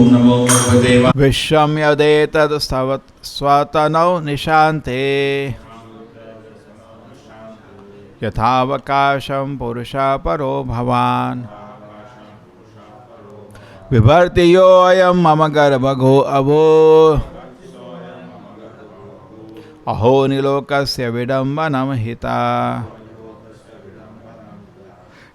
Om Namo Bhagavate Vishwam Yadetad Swatanau Nishante Yathavakasham Purusha Paro Bhavan Vibhartiyo Ayam Mama Garbhago Avo Aho Nilokasya Vidambanam Hita.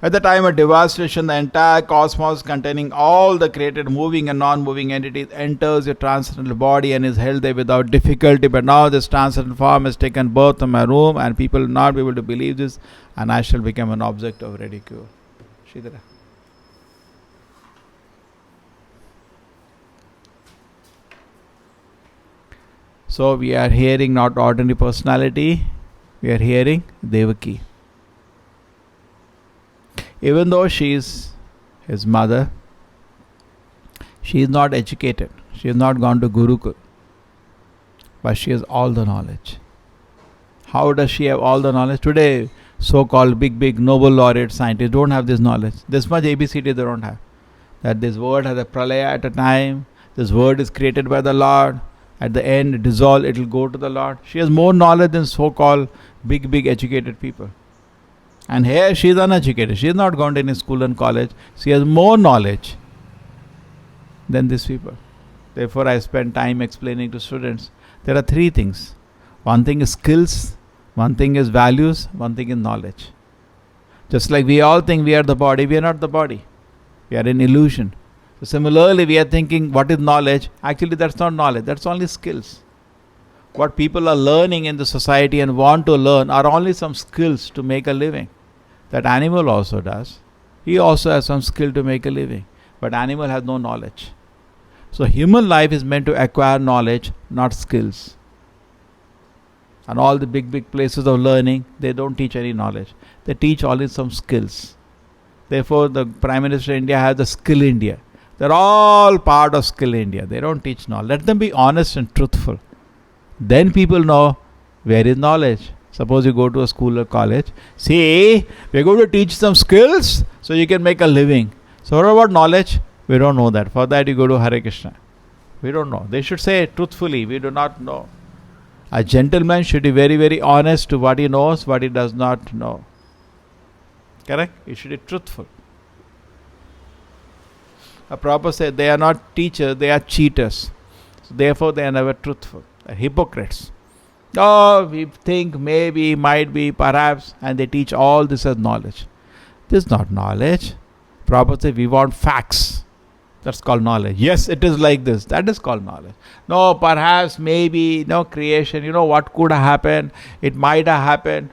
At the time of devastation, the entire cosmos containing all the created moving and non-moving entities enters your transcendental body and is held there without difficulty. But now this transcendental form has taken birth in my room and people will not be able to believe this, and I shall become an object of ridicule. Shridhara. So we are hearing not ordinary personality, we are hearing Devaki. Even though she is his mother, she is not educated. She has not gone to Gurukul. But she has all the knowledge. How does she have all the knowledge? Today, so-called big Nobel laureate scientists don't have this knowledge. This much ABCD they don't have. That this world has a pralaya at a time. This world is created by the Lord. At the end, dissolve, it will go to the Lord. She has more knowledge than so-called big educated people. And here she is uneducated. She has not gone to any school and college. She has more knowledge than these people. Therefore, I spend time explaining to students. There are three things. One thing is skills, one thing is values, one thing is knowledge. Just like we all think we are the body, we are not the body. We are in illusion. So similarly, we are thinking what is knowledge? Actually, that's not knowledge. That's only skills. What people are learning in the society and want to learn are only some skills to make a living. That animal also does. He also has some skill to make a living. But animal has no knowledge. So human life is meant to acquire knowledge, not skills. And all the big places of learning, they don't teach any knowledge. They teach only some skills. Therefore, the Prime Minister of India has the Skill India. They're all part of Skill India. They don't teach knowledge. Let them be honest and truthful. Then people know where is knowledge. Suppose you go to a school or college. See, we're going to teach some skills so you can make a living. So what about knowledge? We don't know that. For that you go to Hare Krishna. We don't know. They should say truthfully, we do not know. A gentleman should be very honest to what he knows, what he does not know. Correct? He should be truthful. A Prabhupada said they are not teachers, they are cheaters. So therefore they are never truthful. They are hypocrites. Oh, we think, maybe, might be, perhaps, and they teach all this as knowledge. This is not knowledge. Prabhupada said we want facts. That's called knowledge. Yes, it is like this. That is called knowledge. No, perhaps, maybe, no creation. What could have happened? It might have happened.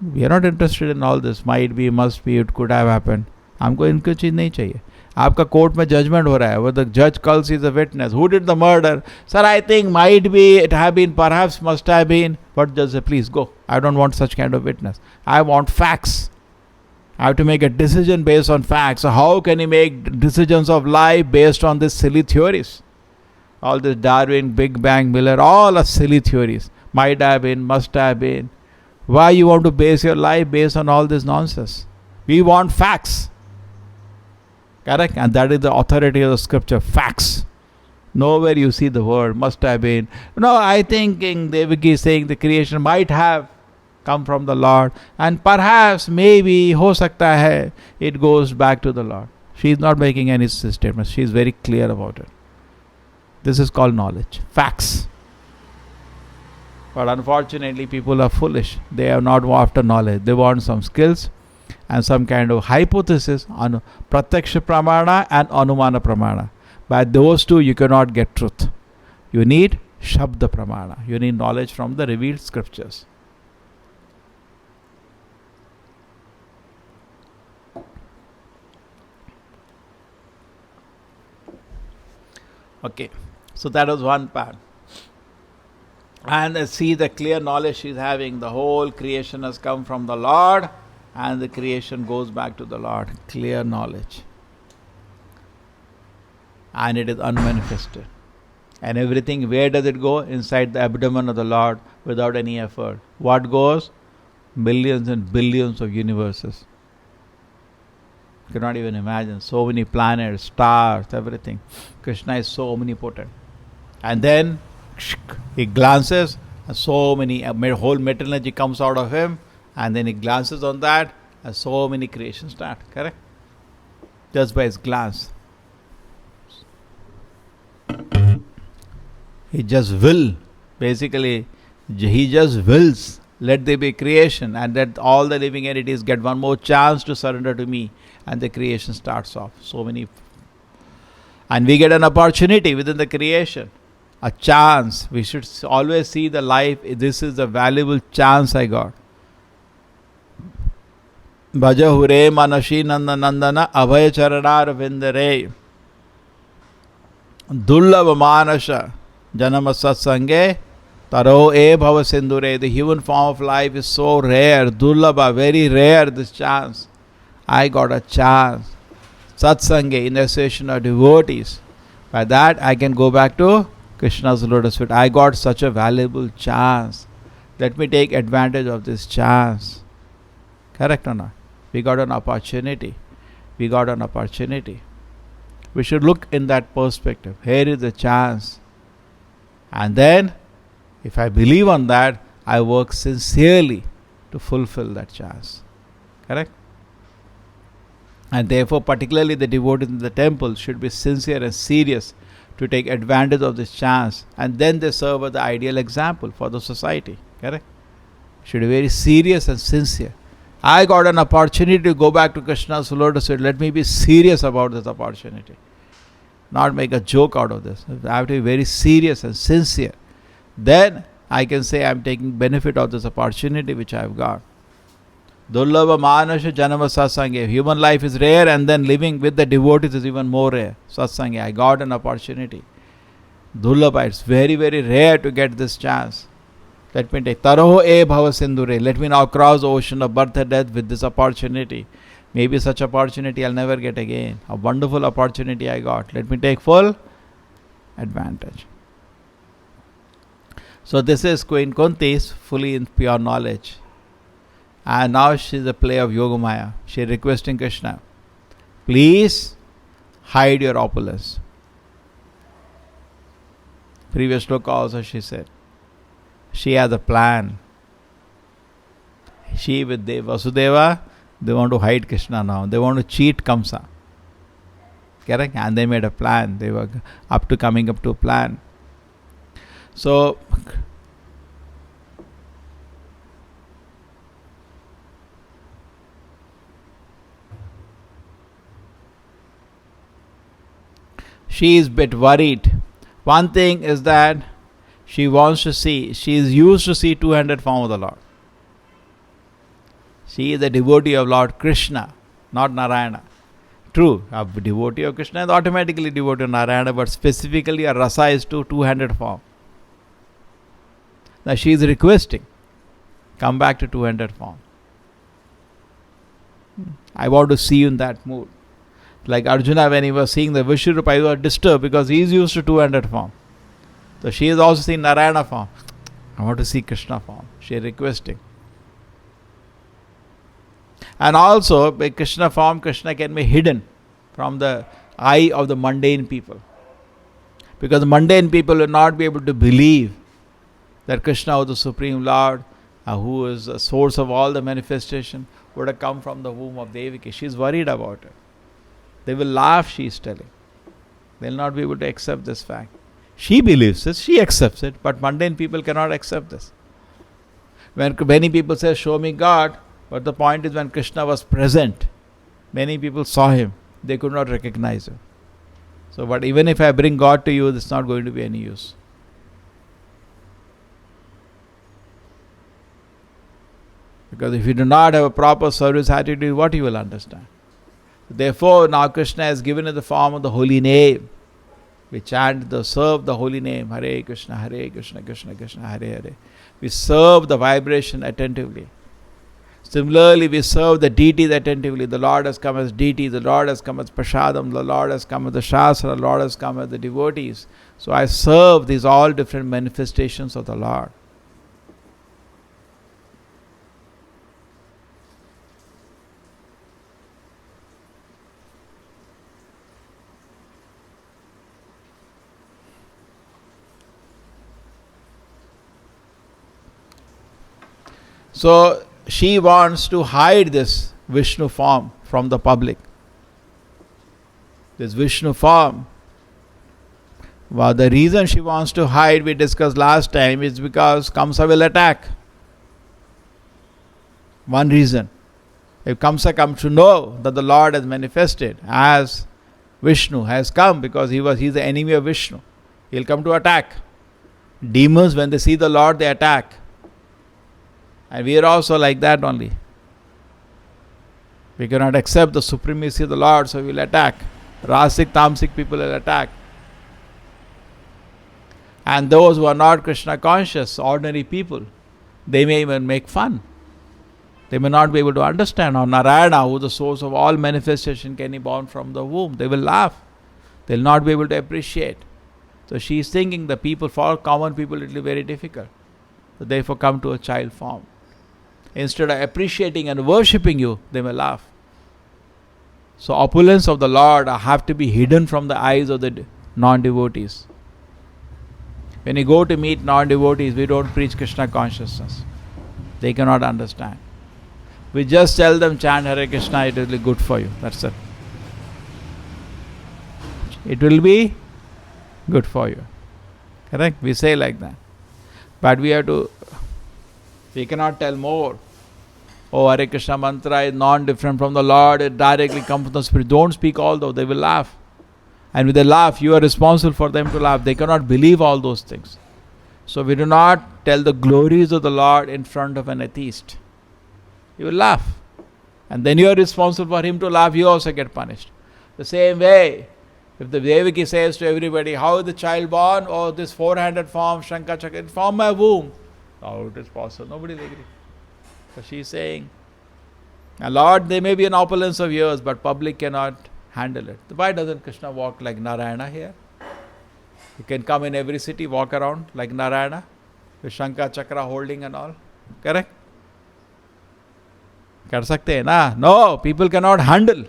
We are not interested in all this. Might be, must be, it could have happened. हमको इनको चीज़ नहीं चाहिए. आपका court में judgement हो रहा है. वो द जज calls is a witness. Who did the murder? Sir, I think might be, it have been, perhaps, must have been. But जज, please go. I don't want such kind of witness. I want facts. I have to make a decision based on facts. So how can you make decisions of life based on these silly theories? All this Darwin, Big Bang, Miller, all are silly theories. Might have been, must have been. Why you want to base your life based on all this nonsense? We want facts. Correct? And that is the authority of the scripture. Facts. Nowhere you see the word must have been. No, I think Devaki is saying the creation might have come from the Lord, and perhaps, maybe, ho sakta hai, it goes back to the Lord. She is not making any statements. She is very clear about it. This is called knowledge. Facts. But unfortunately, people are foolish. They are not after knowledge. They want some skills and some kind of hypothesis on Pratyaksha Pramana and Anumana Pramana. By those two, you cannot get truth. You need Shabda Pramana. You need knowledge from the revealed scriptures. Okay, so that was one part. And see the clear knowledge she is having. The whole creation has come from the Lord, and the creation goes back to the Lord. Clear knowledge. And it is unmanifested. And everything, where does it go? Inside the abdomen of the Lord without any effort. What goes? Millions and billions of universes. Cannot even imagine. So many planets, stars, everything. Krishna is so omnipotent. And then he glances, and so many, whole metal energy comes out of him, and then he glances on that, and so many creations start. Correct? Just by his glance. He just will. Basically, he just wills. Let there be creation, and let all the living entities get one more chance to surrender to me, and the creation starts off. So many. And we get an opportunity within the creation. A chance. We should always see the life. This is a valuable chance I got. Bhaja hure manashi nandana abhay charanar vindare dullabha manasha janama satsange taro e bhava sindhure. The human form of life is so rare, dullabha, very rare. This chance. I got a chance. Satsange, in the association of devotees. By that I can go back to Krishna's lotus feet. I got such a valuable chance. Let me take advantage of this chance. Correct or not? We got an opportunity. We got an opportunity. We should look in that perspective. Here is the chance. And then, if I believe on that, I work sincerely to fulfill that chance. Correct? And therefore, particularly the devotees in the temple should be sincere and serious to take advantage of this chance, and then they serve as the ideal example for the society. Correct? Should be very serious and sincere. I got an opportunity to go back to Krishna's lotus feet. Let me be serious about this opportunity. Not make a joke out of this. I have to be very serious and sincere. Then I can say I am taking benefit of this opportunity which I have got. Dullabha manasha janama satsange. Human life is rare, and then living with the devotees is even more rare. Satsange, I got an opportunity. Dullabha, it's very, very rare to get this chance. Let me take Taroho e bhava sindhure. Let me now cross the ocean of birth and death with this opportunity. Maybe such opportunity I'll never get again. A wonderful opportunity I got. Let me take full advantage. So this is Queen Kunti's fully in pure knowledge. And now she is a play of Yogamaya. She is requesting Krishna, please hide your opulence. Previous sloka also she said, she has a plan. She with Vasudeva, they want to hide Krishna now. They want to cheat Kamsa. Correct? And they made a plan. They were coming up to a plan. So, she is a bit worried. One thing is that she wants to see, she is used to see two-handed form of the Lord. She is a devotee of Lord Krishna, not Narayana. True, a devotee of Krishna is automatically devotee of Narayana, but specifically a rasa is to two-handed form. Now she is requesting, come back to two-handed form. I want to see you in that mood. Like Arjuna, when he was seeing the Vishnurupa, he was disturbed because he is used to two-handed form. So she is also seeing Narayana form. I want to see Krishna form. She is requesting. And also, by Krishna form, Krishna can be hidden from the eye of the mundane people. Because the mundane people will not be able to believe that Krishna was the Supreme Lord, who is the source of all the manifestation, would have come from the womb of Devaki. She is worried about it. They will laugh, she is telling. They will not be able to accept this fact. She believes this, she accepts it, but mundane people cannot accept this. When many people say, show me God, but the point is when Krishna was present, many people saw him, they could not recognize him. So, but even if I bring God to you, it's not going to be any use. Because if you do not have a proper service attitude, what you will understand? Therefore, now Krishna has given it the form of the holy name. We chant, serve the holy name, Hare Krishna, Krishna Krishna, Hare Hare. We serve the vibration attentively. Similarly, we serve the deities attentively. The Lord has come as deity, the Lord has come as prasadam, the Lord has come as the Shastra, the Lord has come as the devotees. So I serve these all different manifestations of the Lord. So she wants to hide this Vishnu form from the public. This Vishnu form. Well, the reason she wants to hide, we discussed last time, is because Kamsa will attack. One reason. If Kamsa comes to know that the Lord has manifested as Vishnu, has come because he's the enemy of Vishnu, he'll come to attack. Demons, when they see the Lord, they attack. And we are also like that only. We cannot accept the supremacy of the Lord, so we will attack. Rasik, Tamsik people will attack. And those who are not Krishna conscious, ordinary people, they may even make fun. They may not be able to understand how Narayana, who is the source of all manifestation, can be born from the womb. They will laugh. They will not be able to appreciate. So she is thinking the people, for common people, it will be very difficult. So therefore come to a child form. Instead of appreciating and worshipping you, they may laugh. So opulence of the Lord have to be hidden from the eyes of the non-devotees. When you go to meet non-devotees, we don't preach Krishna consciousness. They cannot understand. We just tell them chant Hare Krishna, it will be good for you. That's it. It will be good for you. Correct? We say like that. But we cannot tell more. Oh, Hare Krishna mantra is non-different from the Lord, it directly comes from the Spirit. Don't speak all those, they will laugh. And with a laugh, you are responsible for them to laugh. They cannot believe all those things. So we do not tell the glories of the Lord in front of an atheist. He will laugh. And then you are responsible for him to laugh, you also get punished. The same way, if the Devaki says to everybody, how is the child born? Oh, this 400 form, Shankha Chakra, it formed my womb. How it is possible? Nobody will agree. So she is saying, Lord, there may be an opulence of years, but public cannot handle it. Why doesn't Krishna walk like Narayana here? He can come in every city, walk around like Narayana, with Shankha Chakra holding and all. Correct? Kar sakte hai na? No, people cannot handle.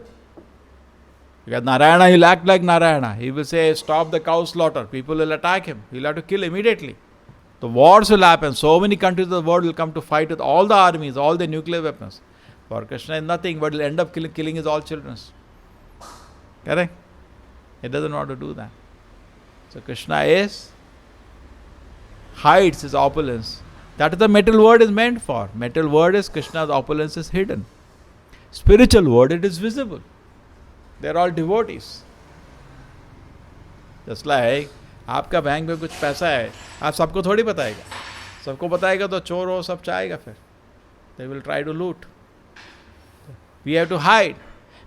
Because Narayana, he'll act like Narayana. He will say, stop the cow slaughter. People will attack him. He'll have to kill immediately. The wars will happen. So many countries of the world will come to fight with all the armies, all the nuclear weapons. For Krishna is nothing, but he'll end up killing his all children. Correct? He doesn't want to do that. So Krishna hides his opulence. That is the material world is meant for. Material world is Krishna's opulence is hidden. Spiritual world, it is visible. They are all devotees. Just like आपका bank में कुछ पैसा है, आप सबको थोड़ी बताएगा. सबको बताएगा तो चोर हो सब चाहेगा फिर. They will try to loot. We have to hide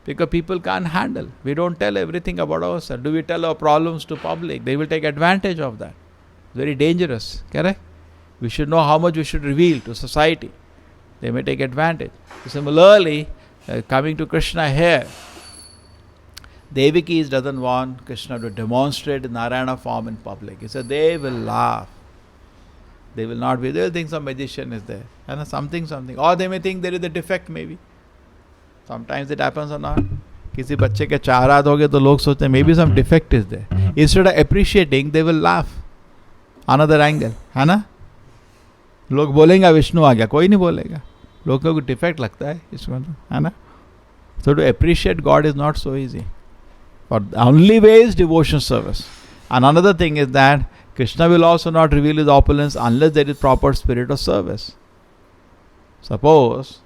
because people can't handle. We don't tell everything about ourselves. Do we tell our problems to public? They will take advantage of that. Very dangerous. Correct? We should know how much we should reveal to society. They may take advantage. Similarly, coming to Krishna here, Devaki doesn't want Krishna to demonstrate the Narayana form in public. He said they will laugh. They will not be. They will think some magician is there. And something. Or they may think there is a defect maybe. Sometimes it happens or not. किसी बच्चे के 4 हाथ हो गए तो लोग सोचते हैं maybe some defect is there. Instead of appreciating, they will laugh. Another angle. है ना? लोग बोलेंगे विष्णु आ गया, कोई नहीं बोलेगा. लोगों को डिफेक्ट लगता है इसमें, है ना? So to appreciate God is not so easy. But the only way is devotion service. And another thing is that Krishna will also not reveal his opulence unless there is proper spirit of service. Suppose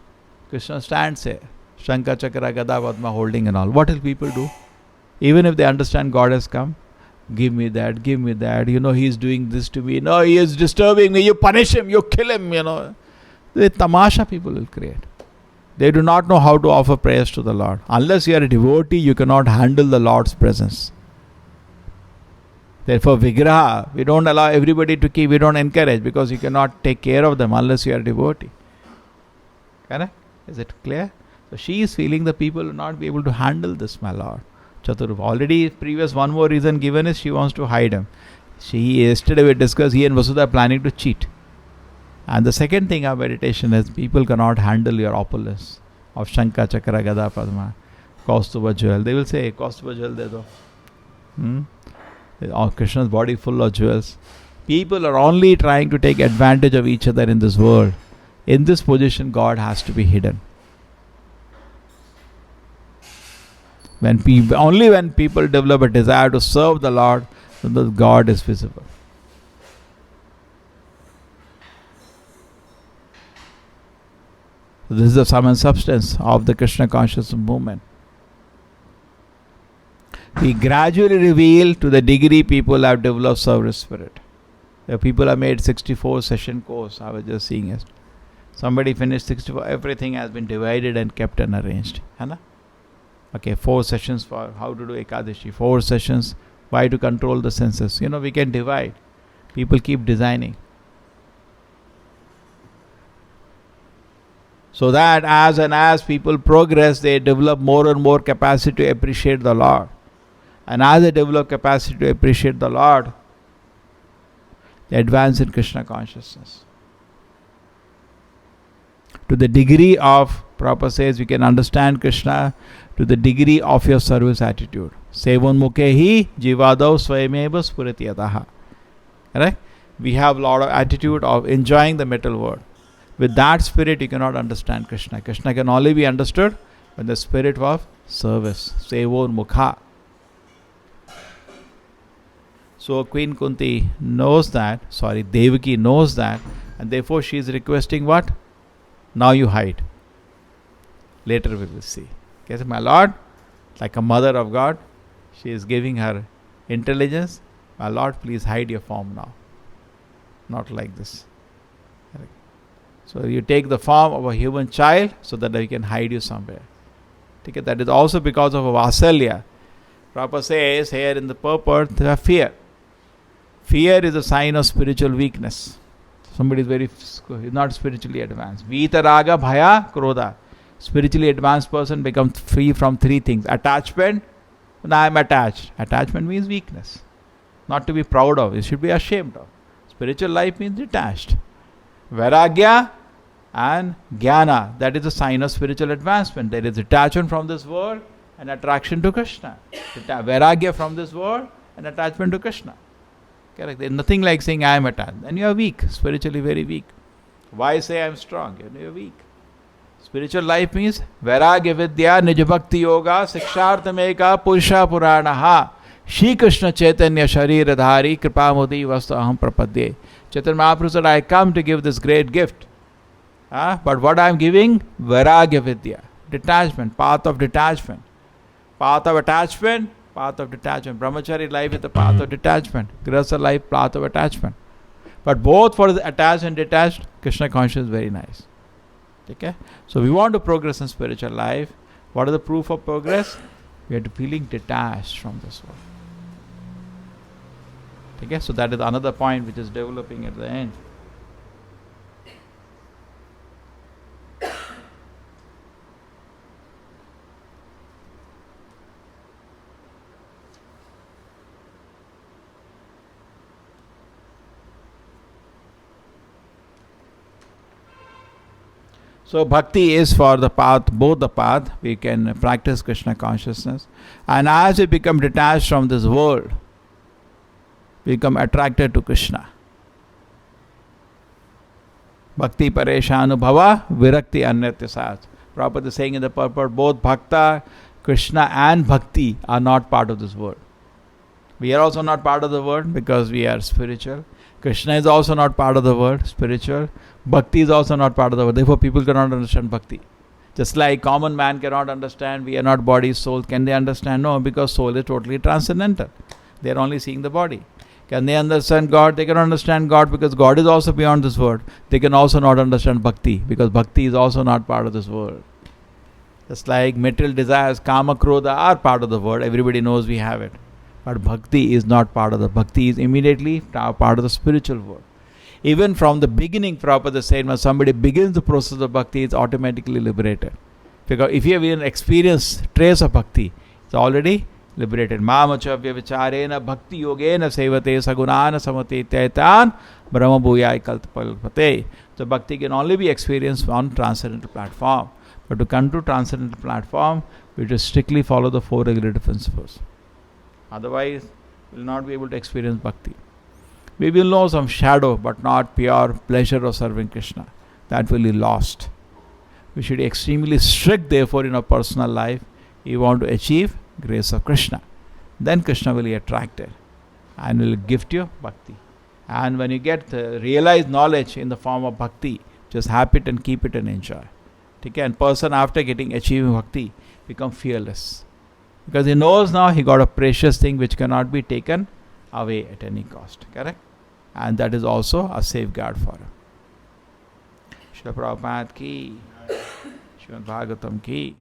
Krishna stands here, Shankha Chakra Gada Padma holding and all. What will people do? Even if they understand God has come, give me that, he is doing this to me, no, he is disturbing me, you punish him, you kill him, The tamasha people will create. They do not know how to offer prayers to the Lord. Unless you are a devotee, you cannot handle the Lord's presence. Therefore, Vigraha, we don't allow everybody to keep, we don't encourage because you cannot take care of them unless you are a devotee. Correct? Is it clear? So she is feeling the people will not be able to handle this, my Lord. Chaturva. Already previous one more reason given is she wants to hide him. Yesterday we discussed he and Vasudha are planning to cheat. And the second thing of meditation is people cannot handle your opulence of Shankha, Chakra, Gada, Padma, Kaustuba jewel. They will say, Kaustuba jewel de do. Krishna's body full of jewels. People are only trying to take advantage of each other in this world. In this position, God has to be hidden. Only when people develop a desire to serve the Lord, then God is visible. This is the sum and substance of the Krishna consciousness movement. We gradually reveal to the degree people have developed service spirit. The people have made 64 session course. I was just seeing it. Somebody finished 64. Everything has been divided and kept and arranged. Okay, 4 sessions for how to do Ekadashi. 4 sessions. Why? To control the senses. We can divide. People keep designing. So that as people progress, they develop more and more capacity to appreciate the Lord. And as they develop capacity to appreciate the Lord, they advance in Krishna consciousness. To the degree of, Prabhupada says, we can understand Krishna to the degree of your service attitude. Sevonmukhe hi jivadav swayameva spurati yataha. Right? We have a lot of attitude of enjoying the material world. With that spirit, you cannot understand Krishna. Krishna can only be understood with the spirit of service. Sevonmukha. So Queen Kunti knows that, Devaki knows that, and therefore she is requesting what? Now you hide. Later we will see. Okay, my Lord, like a mother of God, she is giving her intelligence. My Lord, please hide your form now. Not like this. So you take the form of a human child so that we can hide you somewhere. Okay, that is also because of a Vasalya. Prabhupada says here in the purport, there are fear. Fear is a sign of spiritual weakness. Somebody is not spiritually advanced. Vitaraga, Bhaya, Krodha. Spiritually advanced person becomes free from 3 things. Attachment. I am attached. Attachment means weakness. Not to be proud of. You should be ashamed of. Spiritual life means detached. Vairagya and Jnana. That is a sign of spiritual advancement. There is detachment from this world and attraction to Krishna. Vairagya from this world and attachment to Krishna. Correct. There is nothing like saying I am attached. Then you are weak, spiritually very weak. Why say I am strong? You are weak. Spiritual life means Vairagya Vidya Nijabhakti Yoga Siksharthameka Purusha Puranaha Shri Krishna Chaitanya Sharira Dhari Kripamudi Vastu Aham Prapadye. Chaitanya Mahaprabhu said, I come to give this great gift. But what I am giving? Vairagya Vidya. Detachment, path of detachment. Path of attachment, path of detachment. Brahmachari life is the path of detachment. Grihastha life, path of attachment. But both for the attached and detached, Krishna consciousness is very nice. Okay? So we want to progress in spiritual life. What is the proof of progress? We are feeling detached from this world. Okay? So that is another point which is developing at the end. So bhakti is for the path, both the path. We can practice Krishna consciousness. And as we become detached from this world, we become attracted to Krishna. Bhakti pareshanubhava virakti anyatyasat. Prabhupada is saying in the purport, both bhakta, Krishna and bhakti are not part of this world. We are also not part of the world because we are spiritual. Krishna is also not part of the world, spiritual. Bhakti is also not part of the world. Therefore, people cannot understand bhakti. Just like common man cannot understand, we are not body, soul. Can they understand? No, because soul is totally transcendental. They are only seeing the body. Can they understand God? They cannot understand God because God is also beyond this world. They can also not understand bhakti because bhakti is also not part of this world. Just like material desires, kama, krodha are part of the world. Everybody knows we have it. But bhakti is not part of the bhakti, is immediately part of the spiritual world. Even from the beginning, Prabhupada said, when somebody begins the process of bhakti, it's automatically liberated. Because if you have even experienced trace of bhakti, it's already liberated. Mamachavya vicharena bhakti yogena sevate sagunana samate taitan brahma bhuyai kalpalpate. So bhakti can only be experienced on transcendental platform. But to come to transcendental platform, we just strictly follow the 4 regulative principles. Otherwise, we will not be able to experience bhakti. We will know some shadow, but not pure pleasure of serving Krishna. that will be lost. We should be extremely strict, therefore, in our personal life. You want to achieve grace of Krishna. Then Krishna will be attracted and will gift you bhakti. And when you get realized knowledge in the form of bhakti, just have it and keep it and enjoy. Okay? And person after achieving bhakti become fearless. Because he knows now he got a precious thing which cannot be taken away at any cost. Correct? And that is also a safeguard for him. Srila Prabhupada ki, Srimad Bhagavatam ki.